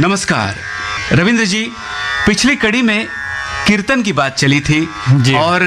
नमस्कार रविंद्र जी। पिछली कड़ी में कीर्तन की बात चली थी जी। और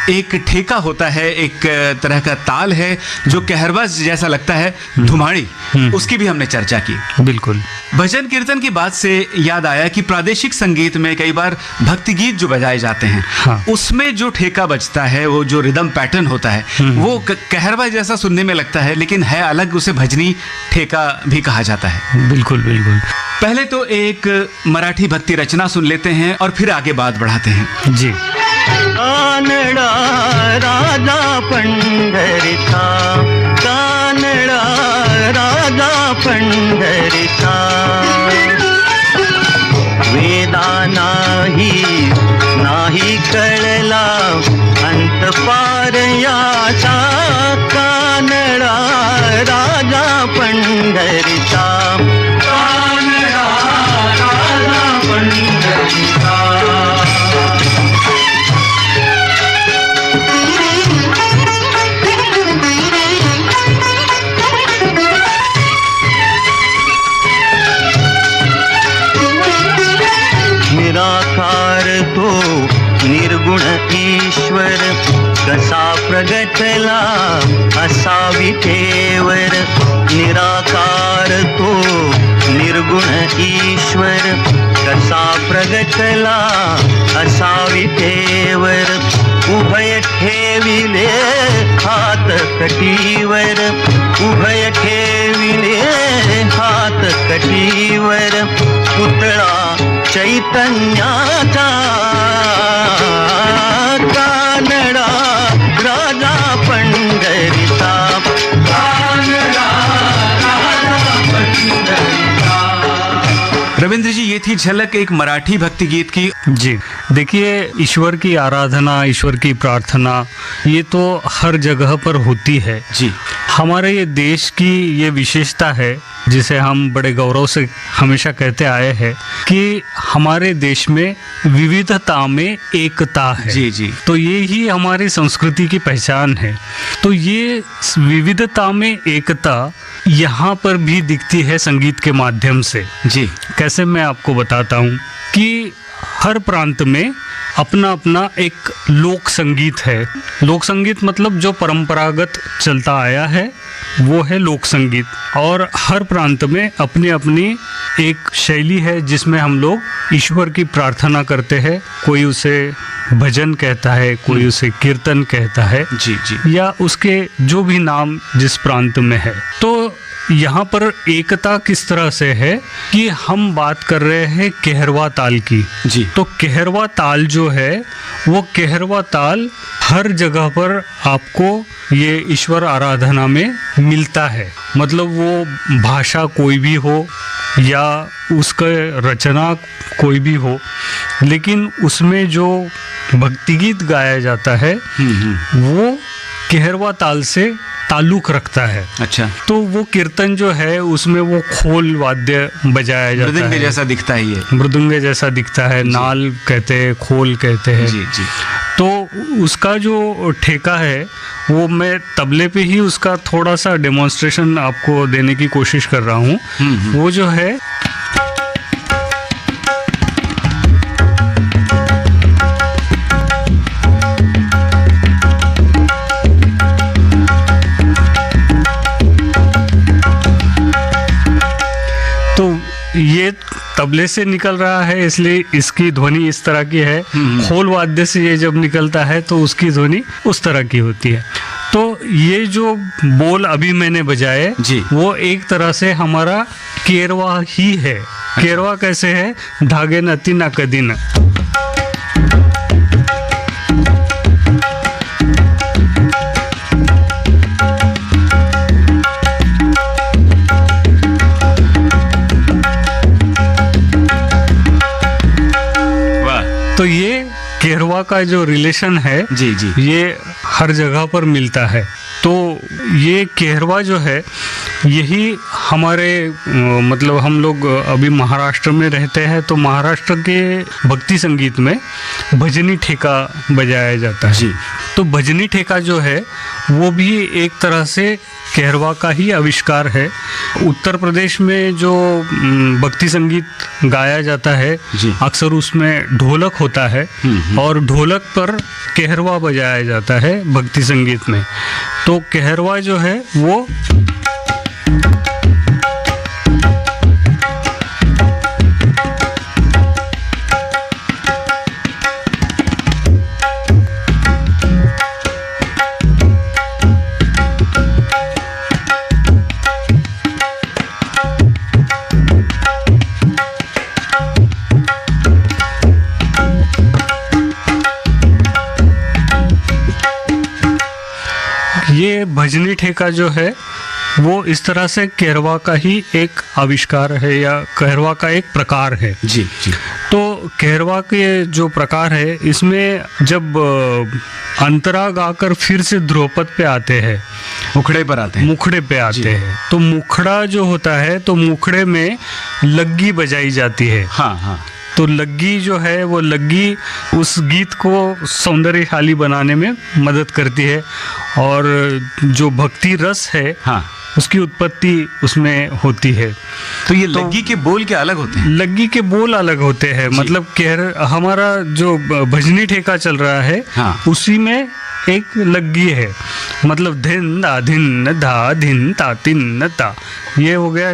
एक ठेका होता है, एक तरह का ताल है जो कहरवा जैसा लगता है, धुमाड़ी, उसकी भी हमने चर्चा की। बिल्कुल। भजन कीर्तन की बात से याद आया कि प्रादेशिक संगीत में कई बार भक्ति गीत जो बजाए जाते हैं, हाँ। उसमें जो ठेका बजता है, वो जो रिदम पैटर्न होता है, वो कहरवा जैसा सुनने में लगता है, लेकिन है अलग, उसे भजनी ठेका भी कहा जाता है। बिल्कुल बिल्कुल। पहले तो एक मराठी भक्ति रचना सुन लेते हैं और फिर आगे बात बढ़ाते हैं। जी। कानडा राजा पंढरीचा, कानडा राजा पंढरीचा, वेदा नाही कळला अंत पार याचा, कानडा राजा पंढरीचा, कानडा राजा पंढरीचा। निराकार तो निर्गुण ईश्वर, कसा प्रगटला असा विठेवर, निराकार तो निर्गुण ईश्वर, कसा प्रगटला असा विठेवर, उभय ठेविले हात कटीवर, उभय ठेविले हात कटीवर, पुतळा चैतन्याचा, कानडा राजा पंढरीचा, कानडा राजा पंढरीचा। रविंद्र जी, ये थी झलक एक मराठी भक्ति गीत की। जी देखिए, ईश्वर की आराधना, ईश्वर की प्रार्थना, ये तो हर जगह पर होती है जी। हमारे ये देश की ये विशेषता है, जिसे हम बड़े गौरव से हमेशा कहते आए हैं कि हमारे देश में विविधता में एकता है। जी जी। तो ये ही हमारी संस्कृति की पहचान है। तो ये विविधता में एकता यहाँ पर भी दिखती है संगीत के माध्यम से। जी। कैसे, मैं आपको बताता हूँ कि हर प्रांत में अपना अपना एक लोक संगीत है। लोक संगीत मतलब जो परंपरागत चलता आया है, वो है लोक संगीत। और हर प्रांत में अपनी अपनी एक शैली है जिसमें हम लोग ईश्वर की प्रार्थना करते हैं। कोई उसे भजन कहता है, कोई उसे कीर्तन कहता है, जी जी। या उसके जो भी नाम जिस प्रांत में है। तो यहाँ पर एकता किस तरह से है कि हम बात कर रहे हैं कहरवा ताल की। जी। तो कहरवा ताल जो है, वो कहरवा ताल हर जगह पर आपको ये ईश्वर आराधना में मिलता है। मतलब वो भाषा कोई भी हो या उसका रचना कोई भी हो, लेकिन उसमें जो भक्ति गीत गाया जाता है वो कहरवा ताल से ताल्लुक रखता है। अच्छा। तो वो कीर्तन जो है उसमें वो खोल वाद्य बजाया जाता है, मृदंग जैसा दिखता है ये। मृदंग जैसा दिखता है, नाल कहते हैं, खोल कहते हैं। जी जी। तो उसका जो ठेका है, वो मैं तबले पे ही उसका थोड़ा सा डेमोन्स्ट्रेशन आपको देने की कोशिश कर रहा हूँ। वो जो है, ये तबले से निकल रहा है इसलिए इसकी ध्वनि इस तरह की है। खोल वाद्य से ये जब निकलता है तो उसकी ध्वनि उस तरह की होती है। तो ये जो बोल अभी मैंने बजाए जी। वो एक तरह से हमारा केरवा ही है। केरवा कैसे है? धागे नती ना कदी न। तो ये केरवा का जो रिलेशन है, जी जी, ये हर जगह पर मिलता है। तो ये केरवा जो है, यही हमारे मतलब हम लोग अभी महाराष्ट्र में रहते हैं, तो महाराष्ट्र के भक्ति संगीत में भजनी ठेका बजाया जाता है। जी। तो भजनी ठेका जो है वो भी एक तरह से कहरवा का ही आविष्कार है। उत्तर प्रदेश में जो भक्ति संगीत गाया जाता है जी। अक्सर उसमें ढोलक होता है और ढोलक पर कहरवा बजाया जाता है भक्ति संगीत में। तो कहरवा जो है वो ये भजनी ठेका जो है वो इस तरह से कहरवा का ही एक आविष्कार है या कहरवा का एक प्रकार है। जी जी। तो कहरवा के जो प्रकार है इसमें जब अंतरा गाकर फिर से ध्रुपद पे आते हैं, मुखड़े पर आते हैं, मुखड़े पे आते हैं, तो मुखड़ा जो होता है तो मुखड़े में लग्गी बजाई जाती है। हाँ हाँ। तो लग्गी जो है वो लग्गी उस गीत को सौंदर्यशाली बनाने में मदद करती है और जो भक्ति रस है हाँ उसकी उत्पत्ति उसमें होती है। तो ये लग्गी के बोल क्या अलग होते हैं? लग्गी के बोल अलग होते हैं, मतलब हमारा जो भजनी ठेका चल रहा है हाँ। उसी में एक लग्गी है, मतलब धिन दा धिन धा धिन ता तिन ता, ये हो गया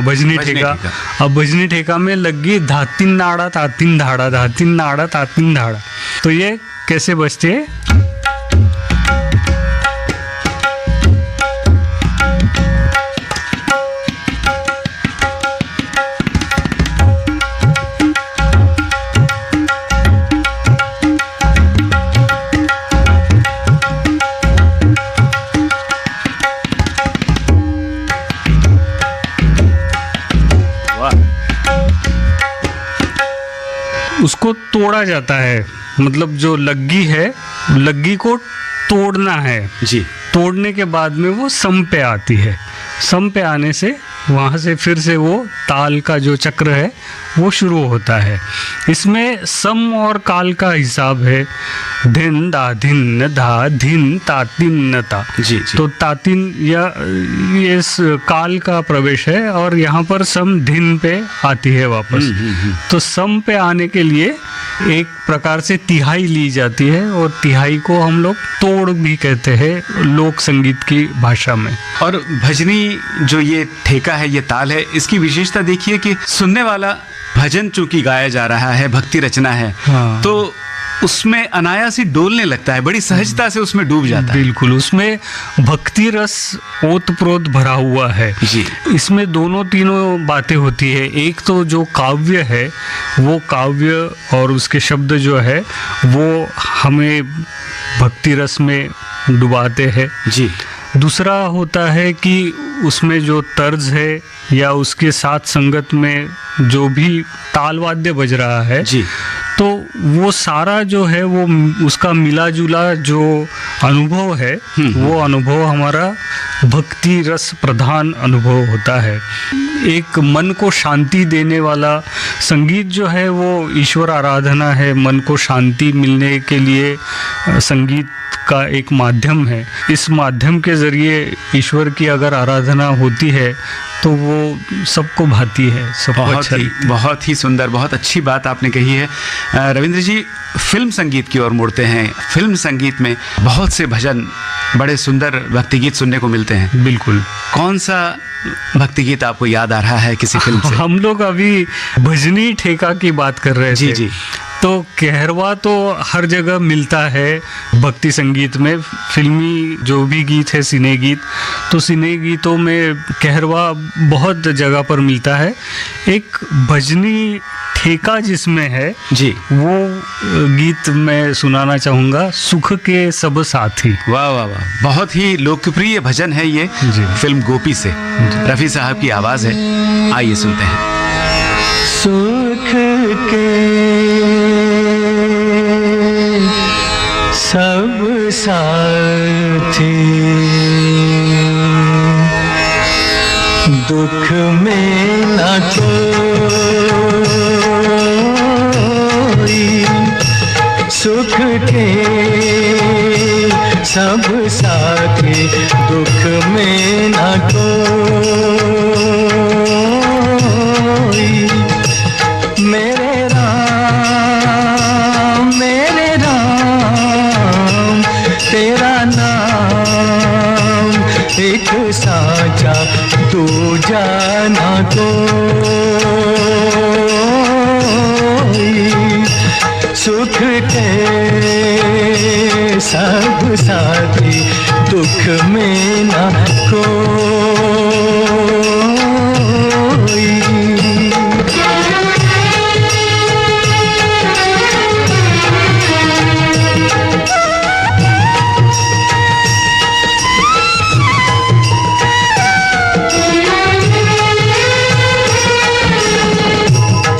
भजनी ठेका। अब भजनी ठेका में लग्गी धातिन नाड़ा तातिन धाड़ा, धातिन नाड़ा तातिन धाड़ा। तो ये कैसे बजते हैं? उसको तोड़ा जाता है, मतलब जो लग्गी है लग्गी को तोड़ना है जी। तोड़ने के बाद में वो सम पे आती है, सम पे आने से वहाँ से फिर से वो ताल का जो चक्र है वो शुरू होता है। इसमें सम और काल का हिसाब है, धिन दा धिन धा धिन तातिन ता। जी जी। तो तातिन या ये इस काल का प्रवेश है और यहाँ पर सम धिन पे आती है वापस। तो सम पे आने के लिए एक प्रकार से तिहाई ली जाती है और तिहाई को हम लोग तोड़ भी कहते हैं लोक संगीत की भाषा में। और भजनी जो ये ठेका है, ये ताल है, इसकी विशेषता देखिए कि सुनने वाला भजन चूंकि गाया जा रहा है, भक्ति रचना है, हाँ। तो उसमें अनायास ही डोलने लगता है, बड़ी सहजता से उसमें डूब जाता है। बिल्कुल, उसमें भक्ति रस ओतप्रोत भरा हुआ है जी। इसमें दोनों तीनों बातें होती है। एक तो जो काव्य है वो काव्य और उसके शब्द जो है वो हमें भक्ति रस में डुबाते हैं जी। दूसरा होता है कि उसमें जो तर्ज है या उसके साथ संगत में जो भी ताल वाद्य बज रहा है जी, तो वो सारा जो है वो उसका मिला जुला जो अनुभव है वो अनुभव हमारा भक्ति रस प्रधान अनुभव होता है। एक मन को शांति देने वाला संगीत जो है वो ईश्वर आराधना है, मन को शांति मिलने के लिए संगीत का एक माध्यम है। इस माध्यम के जरिए ईश्वर की अगर आराधना होती है तो वो सबको भाती है, सबको अच्छा लगता है। बहुत ही सुंदर, बहुत अच्छी बात आपने कही है। रविंद्र जी, फिल्म संगीत की ओर मुड़ते हैं। फिल्म संगीत में बहुत से भजन, बड़े सुंदर भक्ति गीत सुनने को मिलते हैं। बिल्कुल। कौन सा भक्ति गीत आपको याद आ रहा है किसी फिल्म से? हम लोग अभी भजनी ठेका की बात कर रहे थे। जी जी। तो कहरवा तो हर जगह मिलता है भक्ति संगीत में, फिल्मी जो भी गीत है, सिने गीत, तो सिने गीतों में कहरवा बहुत जगह पर मिलता है। एक भजनी ठेका जिसमें है जी, वो गीत मैं सुनाना चाहूँगा, सुख के सब साथी। वाह वाह वाह, बहुत ही लोकप्रिय भजन है ये जी। फिल्म गोपी से। रफ़ी साहब की आवाज़ है, आइए सुनते हैं। सुख के सब साथी, दुख में न कोई, सुख के सब साथी, दुख में में ना कोई।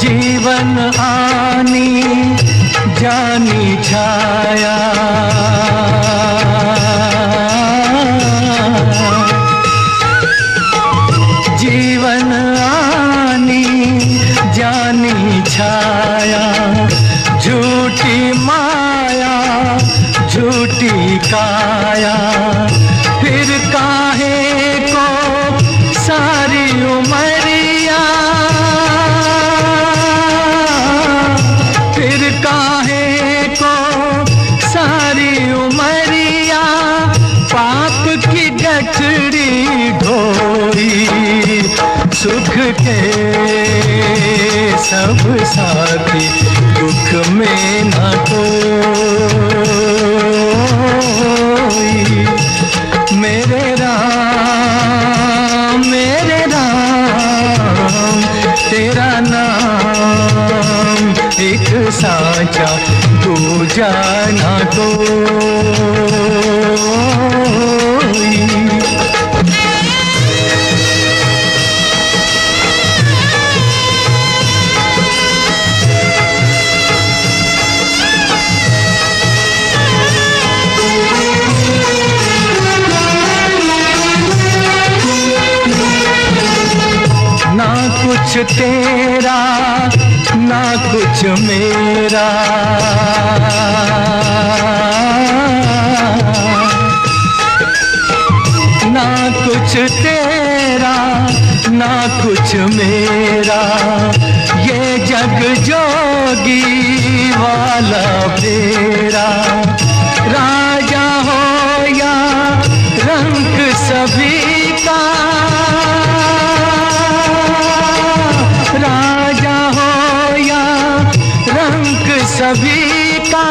जीवन आनी जानी छाया, जीवन आनी जानी छाया, झूठी माया झूठी काया, फिर काहे को सारी उमरिया, फिर काहे को सारी उमरिया, पाप की गठरी ढोई, सुख के सब साथी दुख में ना कोई। मेरे राम तेरा नाम एक साचा दूजा ना कोई। ना कुछ तेरा ना कुछ मेरा, ना कुछ तेरा ना कुछ मेरा, ये जग जोगी वाला फेरा, राजा हो या रंग सभी का, राजा हो या रंग सभी का,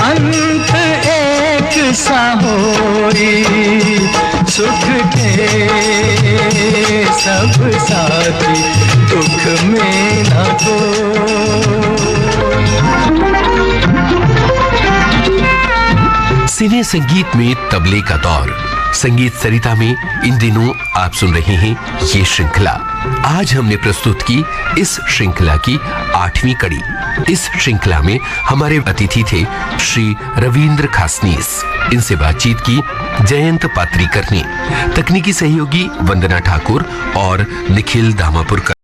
अंत एक सा होई, सुख के सब साथी दुख में ना कोई। सिने संगीत में तबले का दौर। संगीत सरिता में इन दिनों आप सुन रहे हैं ये श्रृंखला। आज हमने प्रस्तुत की इस श्रृंखला की 8वीं कड़ी। इस श्रृंखला में हमारे अतिथि थे श्री रविंद्र खासनीस। इनसे बातचीत की जयंत पात्रीकर ने। तकनीकी सहयोगी वंदना ठाकुर और निखिल दामापुरकर।